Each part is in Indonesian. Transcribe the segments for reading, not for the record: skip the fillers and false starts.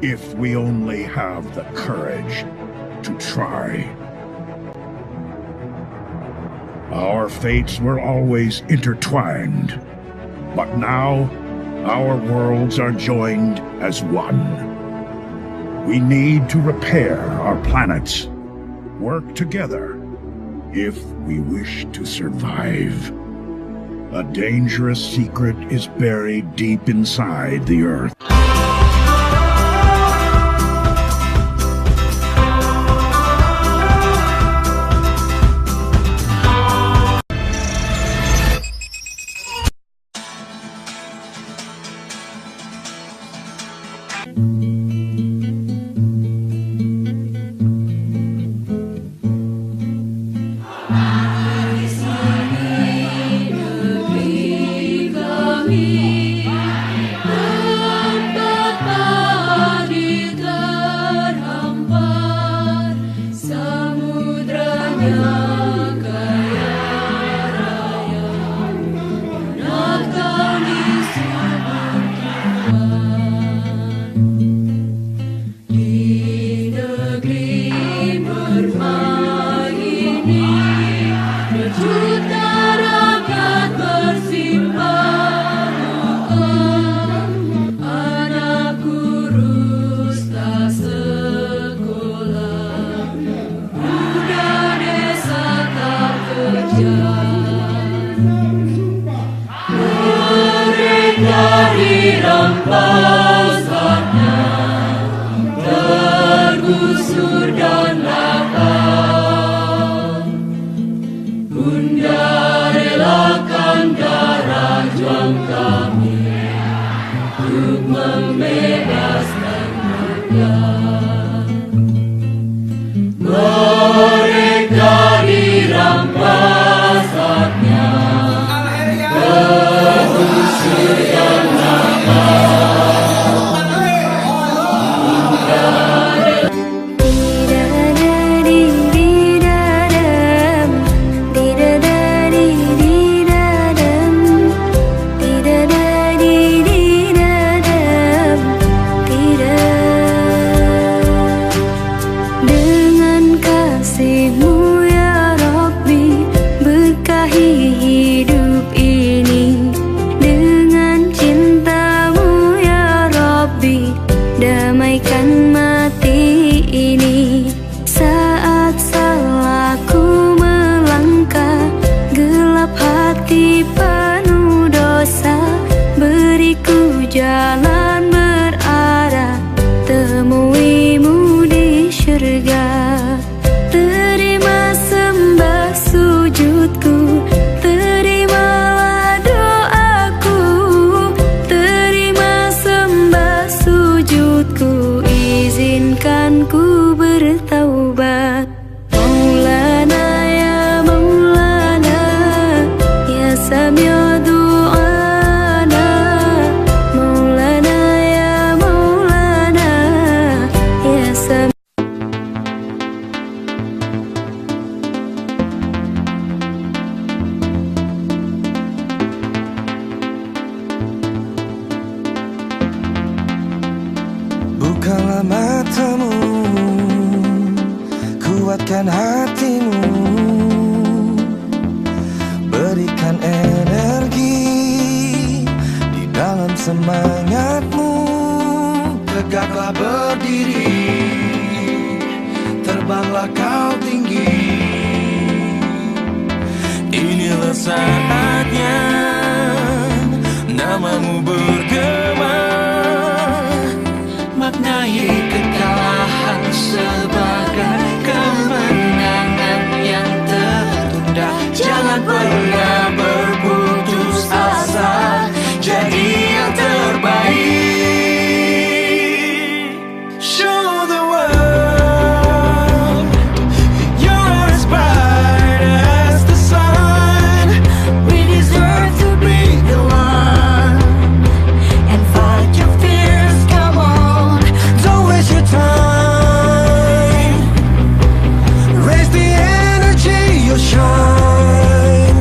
if we only have the courage to try. Our fates were always intertwined, but now our worlds are joined as one. We need to repair our planets, work together if we wish to survive. A dangerous secret is buried deep inside the Earth. Bukalah matamu, kuatkan hatimu, berikan energi di dalam semangatmu. Tegaklah berdiri, terbanglah kau tinggi. Inilah saatnya namamu bergema. Maknai kekalahan sebagai kemenangan yang tertunda. Jangan pernah berputus asa, jadi yang terbaik. Show the world you're as bright as the sun. We deserve to be the one and fight your fears. Come on, don't waste your time. Raise the energy, you'll shine.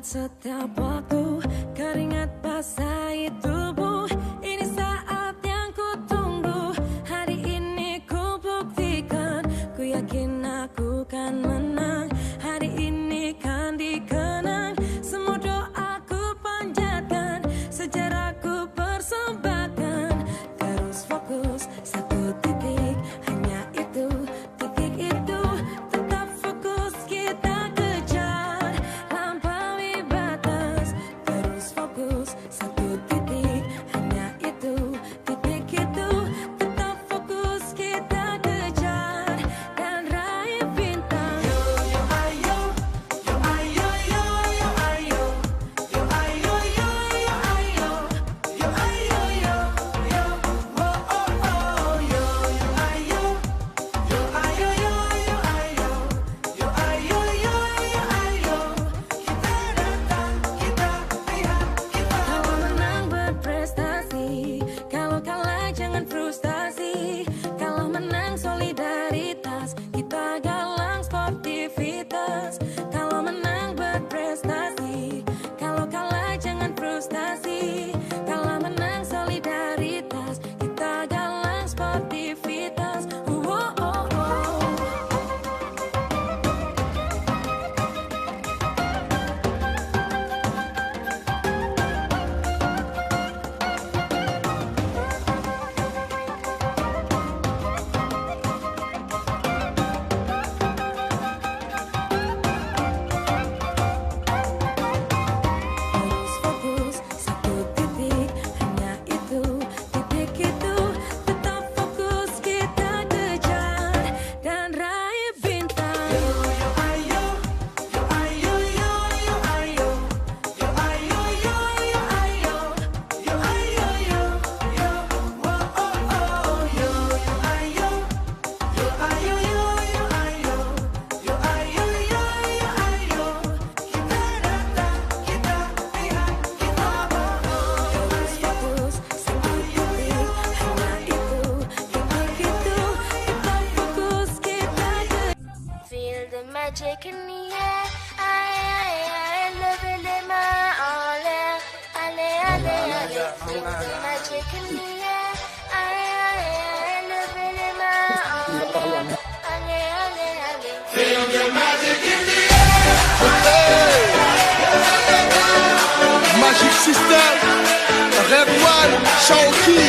Setiap waktu keringat basahi tubuh. Ini saat yang ku tunggu. Hari ini ku buktikan. Ku yakin aku kan menang. Hari ini kan dikenang. Semua doaku panjatkan. Sejarahku persembahkan. Terus fokus satu titik. Hanya itu, titik itu. Tetap fokus kita kejar. Lampaui batas. Terus fokus satu titik. Hanya itu, titik itu. Tetap fokus kita kejar. Dan raih bintang. Yo yo ayo, yo ayo yo yo ayo, yo ayo yo yo ayo, yo ayo yo yo, oh oh oh, yo yo ayo, yo ayo yo yo ayo, yo ayo yo yo ayo, kita datang, kita lihat, kita. Kalau menang berprestasi, kalau kalah jangan frustasi. Kalau menang solidaritas, kita galang sportivitas. Kalau menang berprestasi, kalau kalah jangan frustasi. Kalau menang solidaritas, kita galang sportivitas. Oh, oh, oh. Terus fokus satu titik. Hanya itu, titik itu. Tetap fokus kita kejar. Dan raih bintang. Yo yo ayo, yo ayo yo yo ayo, yo ayo yo yo ayo, yo ayo yo yo, oh oh oh, yo yo ayo, yo ayo yo yo ayo, yo ayo yo yo ayo, kita datang, kita lihat, kita Terus fokus satu titik. Hanya itu, titik itu. Tetap fokus kita kejar. Feel the magic in the air. I love it in my all air. Ale, ale, ale. Feel the magic in the air. I love it in my all air. Ale, ale, ale. Feel the magic in the Magic System, Dewan, Shawty.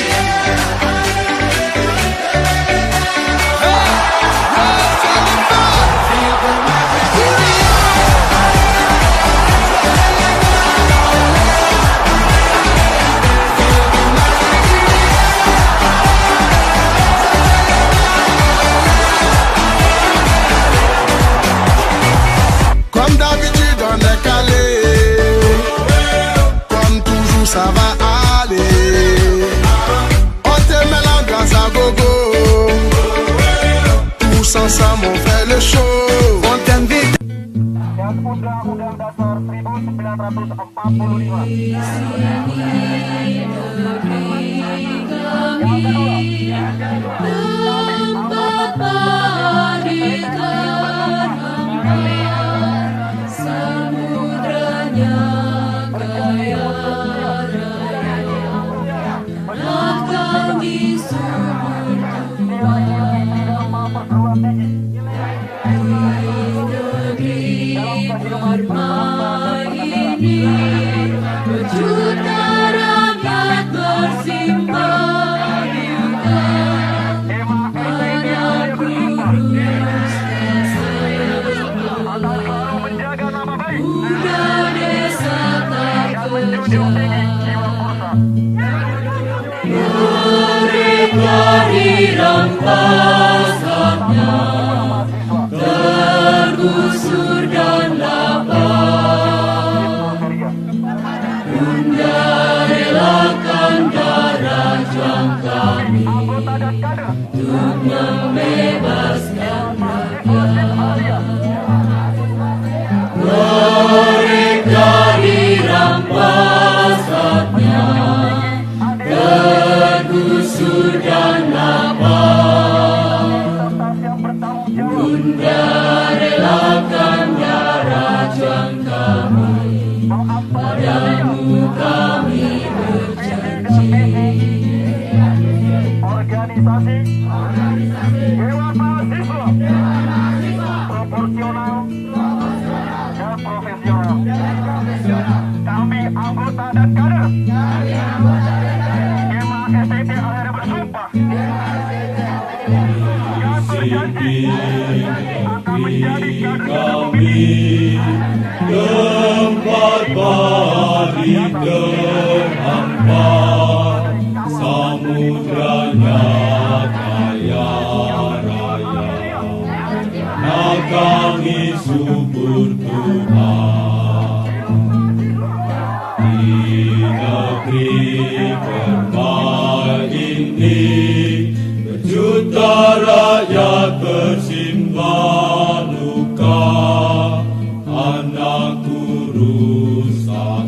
Comme d'habitude on est calé, comme toujours ça va aller. On te met l'ambiance à gogo, tous ensemble on fait le show. On t'invite. Undang-Undang Dasar 1945. tergusur dan lapar. Bunda relakan darah juang kami untuk membebaskan rakyat. Mereka dirampas haknya, tergusur dan lapar. Kami anggota dan kader Kema STIT AL-Khairiyah bersumpah dan berjanji akan menjadi kader kami, tempat balik terhampar, samudranya kaya raya. Nah kami syukur Tuhan di negeri permai ini, berjuta rakyat bersimbah luka, anak rusak